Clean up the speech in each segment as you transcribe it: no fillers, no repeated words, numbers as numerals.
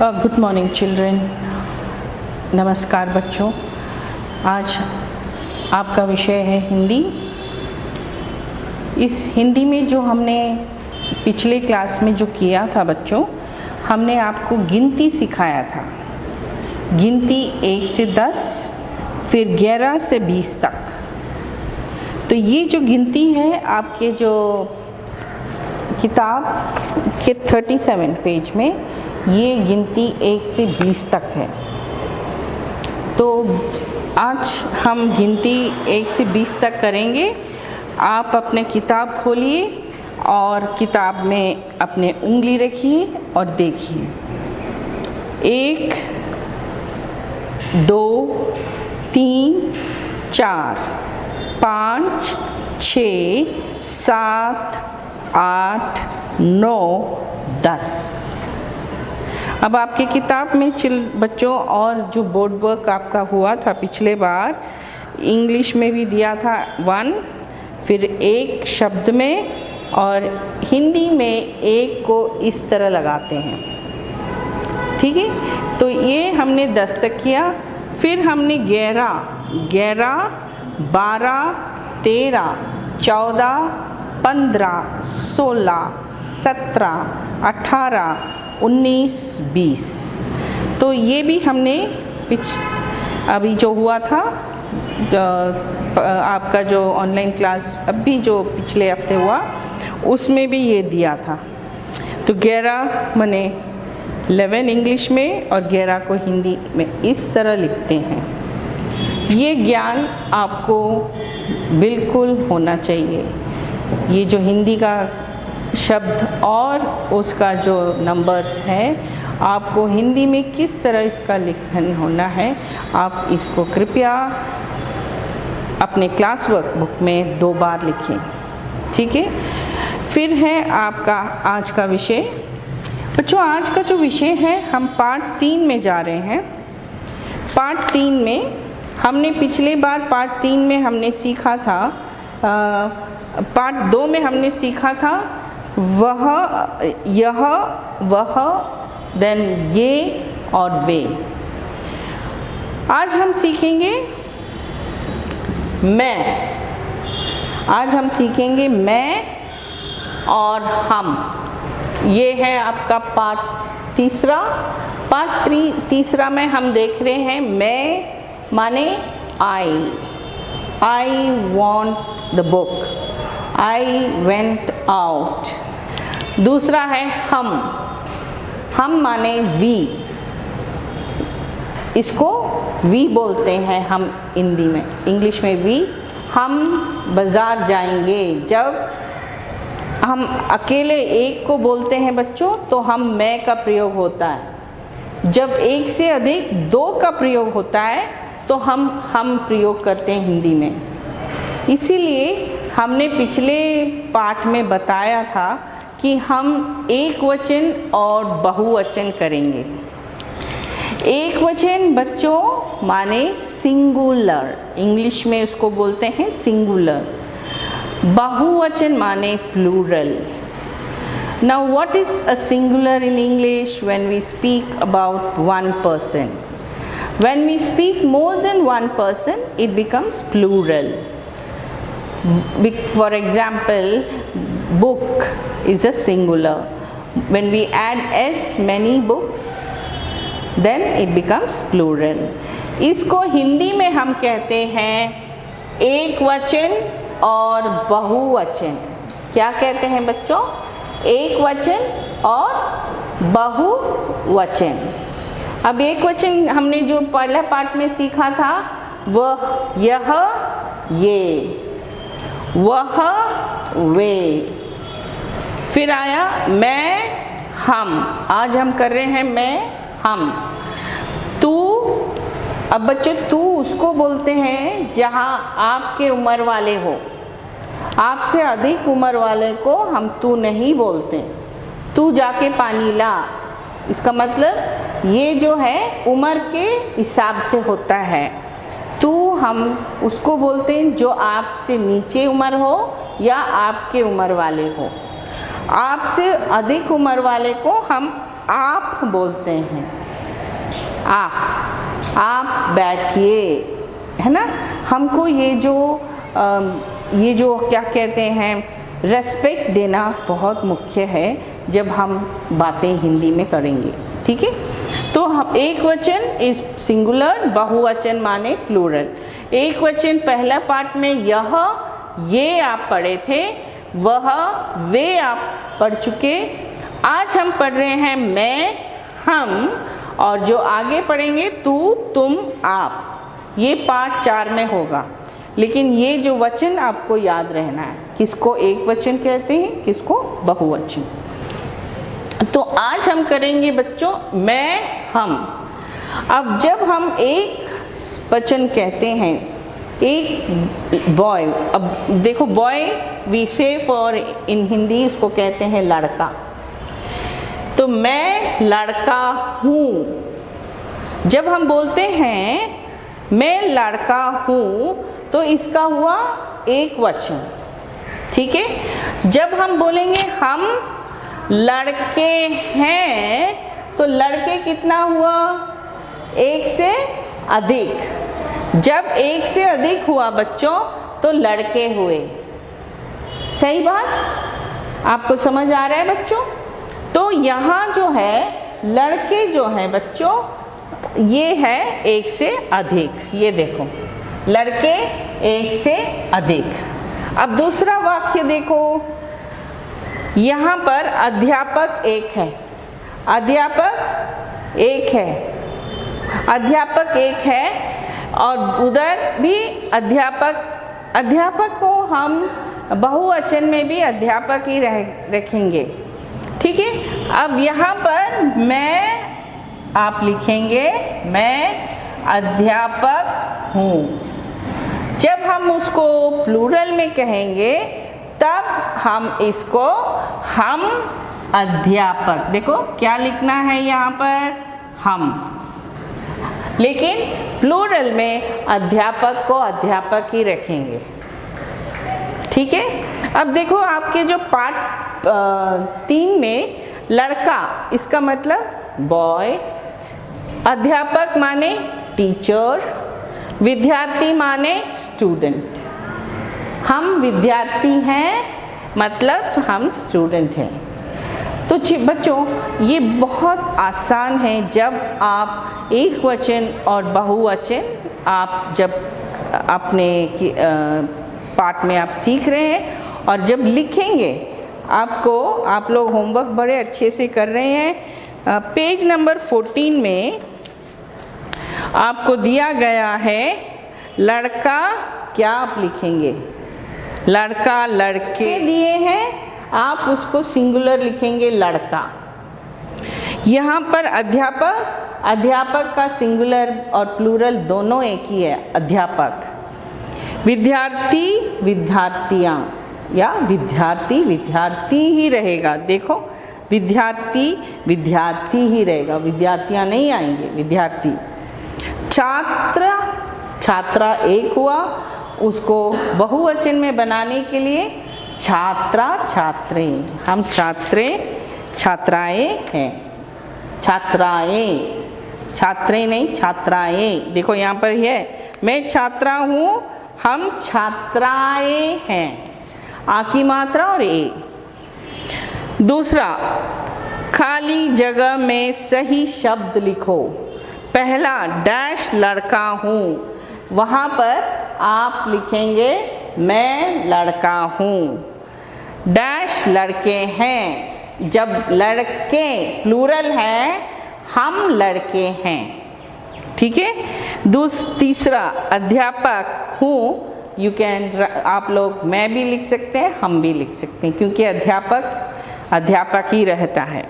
Good morning children. नमस्कार बच्चों। आज आपका विषय है हिंदी। इस हिंदी में जो हमने पिछले क्लास में जो किया था बच्चों, हमने आपको गिनती सिखाया था। गिनती 1 से 10, फिर 11 से 20 तक। तो ये जो गिनती है आपके जो किताब के 37 पेज में, ये गिनती 1 से 20 तक है। तो आज हम गिनती 1 से 20 तक करेंगे। आप अपने किताब खोलिए और किताब में अपने उंगली रखिए और देखिए। 1 2 3 4 5 6 7 8 9 10। अब आपके किताब में बच्चों, और जो बोर्ड वर्क आपका हुआ था पिछले बार, इंग्लिश में भी दिया था 1, फिर एक शब्द में, और हिंदी में एक को इस तरह लगाते हैं। ठीक है, तो ये हमने 10 तक किया। फिर हमने 11, 12, 13, 14, 15, 16, 17, 18, 19, 20। तो ये भी हमने अभी जो हुआ था, आपका जो ऑनलाइन क्लास अभी जो पिछले हफ्ते हुआ, उसमें भी ये दिया था। तो 11 माने 11 इंग्लिश में और 11 को हिंदी में इस तरह लिखते हैं। ये ज्ञान आपको बिल्कुल होना चाहिए। ये जो हिंदी का शब्द और उसका जो नंबर्स है, आपको हिंदी में किस तरह इसका लिखन होना है, आप इसको कृपया अपने क्लास वर्क बुक में 2 बार लिखें। ठीक है। फिर है आपका आज का विषय। बच्चों, आज का जो विषय है, हम पार्ट 3 में जा रहे हैं। पार्ट 3 में हमने पिछले बार पार्ट 3 में हमने सीखा था, पार्ट 2 में हमने सीखा था वह, यह, वह, देन ये और वे। आज हम सीखेंगे मैं। आज हम सीखेंगे मैं और हम। ये है आपका पार्ट तीसरा। पार्ट तीसरा में हम देख रहे हैं मैं माने I want the book, I went out. दूसरा है हम माने वी। इसको वी बोलते हैं हम हिंदी में, इंग्लिश में वी। हम बाज़ार जाएंगे। जब हम अकेले एक को बोलते हैं बच्चों, तो हम मैं का प्रयोग होता है। जब एक से अधिक 2 का प्रयोग होता है, तो हम प्रयोग करते हैं हिंदी में। इसीलिए हमने पिछले पाठ में बताया था कि हम एक वचन और बहुवचन करेंगे। एक वचन बच्चों माने सिंगुलर, इंग्लिश में उसको बोलते हैं सिंगुलर। बहुवचन माने plural. Now what is a singular in English when we speak about one person? When we speak more than one person, it becomes plural. For example, book is a singular. When we add s, many books, then it becomes plural. इसको हिंदी में हम कहते हैं एक वचन और बहुवचन। क्या कहते हैं बच्चों? एक वचन और बहुवचन। अब एक वचन हमने जो पहला पार्ट में सीखा था, वह, यह, ये, वह, वे। फिर आया मैं, हम। आज हम कर रहे हैं मैं, हम। तू। अब बच्चों, तू उसको बोलते हैं जहाँ आपके उम्र वाले हो। आपसे अधिक उम्र वाले को हम तू नहीं बोलते। तू जाके पानी ला। इसका मतलब ये जो है उम्र के हिसाब से होता है। तू हम उसको बोलते हैं जो आपसे नीचे उम्र हो या आपके उम्र वाले हो। आपसे अधिक उम्र वाले को हम आप बोलते हैं, आप बैठिए, है ना। हमको ये जो क्या कहते हैं, रेस्पेक्ट देना बहुत मुख्य है जब हम बातें हिंदी में करेंगे, ठीक है। तो हम एक वचन इस सिंगुलर, बहुवचन माने प्लूरल। एक वचन पहला पार्ट में यह, ये आप पढ़े थे, वह, वे आप पढ़ चुके। आज हम पढ़ रहे हैं मैं, हम, और जो आगे पढ़ेंगे तू, तुम, आप। ये पार्ट 4 में होगा, लेकिन ये जो वचन आपको याद रहना है, किसको एक वचन कहते हैं, किसको बहुवचन। तो आज हम करेंगे बच्चों मैं, हम। अब जब हम एक वचन कहते हैं, एक बॉय, अब देखो बॉय वी से फॉर इन हिंदी इसको कहते हैं लड़का। तो मैं लड़का हूँ, जब हम बोलते हैं मैं लड़का हूँ तो इसका हुआ एक वचन, ठीक है। जब हम बोलेंगे हम लड़के हैं तो लड़के कितना हुआ, एक से अधिक। जब एक से अधिक हुआ बच्चों तो लड़के हुए। सही बात, आपको समझ आ रहा है बच्चों। तो यहाँ जो है लड़के जो हैं बच्चों, ये है एक से अधिक। ये देखो लड़के एक से अधिक। अब दूसरा वाक्य देखो, यहाँ पर अध्यापक एक है, अध्यापक एक है, अध्यापक एक है, और उधर भी अध्यापक। अध्यापक को हम बहुवचन में भी अध्यापक ही रखेंगे, ठीक है। अब यहाँ पर मैं आप लिखेंगे मैं अध्यापक हूँ। जब हम उसको प्लूरल में कहेंगे तब हम इसको हम अध्यापक, देखो क्या लिखना है यहाँ पर, हम। लेकिन प्लूरल में अध्यापक को अध्यापक ही रखेंगे, ठीक है। अब देखो आपके जो पार्ट 3 में लड़का, इसका मतलब बॉय, अध्यापक माने टीचर, विद्यार्थी माने स्टूडेंट। हम विद्यार्थी हैं मतलब हम स्टूडेंट हैं। तो बच्चों ये बहुत आसान है जब आप एक वचन और बहुवचन आप जब अपने पाठ में आप सीख रहे हैं, और जब लिखेंगे आप लोग होमवर्क बड़े अच्छे से कर रहे हैं। पेज नंबर 14 में आपको दिया गया है लड़का, क्या आप लिखेंगे, लड़का, लड़के दिए हैं, आप उसको सिंगुलर लिखेंगे लड़का। यहाँ पर अध्यापक, अध्यापक का सिंगुलर और प्लूरल दोनों एक ही है, अध्यापक। विद्यार्थी, विद्यार्थियाँ, या विद्यार्थी, विद्यार्थी ही रहेगा। देखो विद्यार्थी, विद्यार्थी ही रहेगा, विद्यार्थियाँ नहीं आएंगे, विद्यार्थी। छात्र, छात्रा एक हुआ, उसको बहुवचन में बनाने के लिए छात्रा, छात्रे। हम छात्रे, छात्राएं हैं, छात्राएं, छात्रे नहीं छात्राएं। देखो यहाँ पर है मैं छात्रा हूँ, हम छात्राएं हैं, आ की मात्रा और ए। दूसरा, खाली जगह में सही शब्द लिखो। पहला डैश लड़का हूँ, वहाँ पर आप लिखेंगे मैं लड़का हूँ। डैश लड़के हैं, जब लड़के प्लूरल है हम लड़के हैं, ठीक है। तीसरा अध्यापक हूँ, यू कैन, आप लोग मैं भी लिख सकते हैं, हम भी लिख सकते हैं, क्योंकि अध्यापक अध्यापक ही रहता है।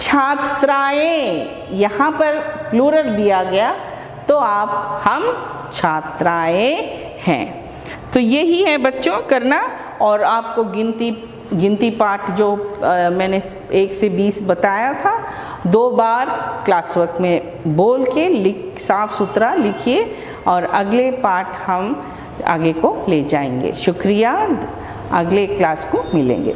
छात्राएं, यहाँ पर प्लूरल दिया गया तो आप हम छात्राएं हैं। तो यही है बच्चों करना। और आपको गिनती पाठ जो मैंने 1 से 20 बताया था, 2 बार क्लास वर्क में बोल के साफ सुथरा लिखिए, और अगले पाठ हम आगे को ले जाएंगे। शुक्रिया, अगले क्लास को मिलेंगे।